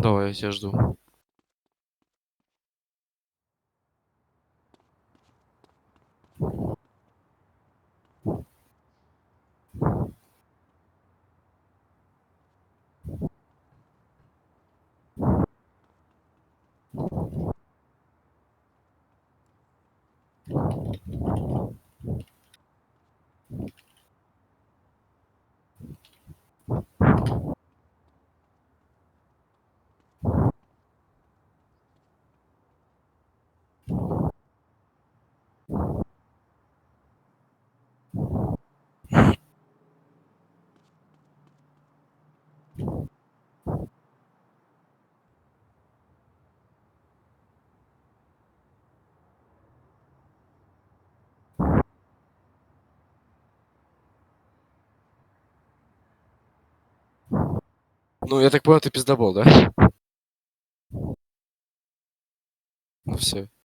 Давай, я тебя жду. Ну, я так понял, ты пиздобол, да? Ну все.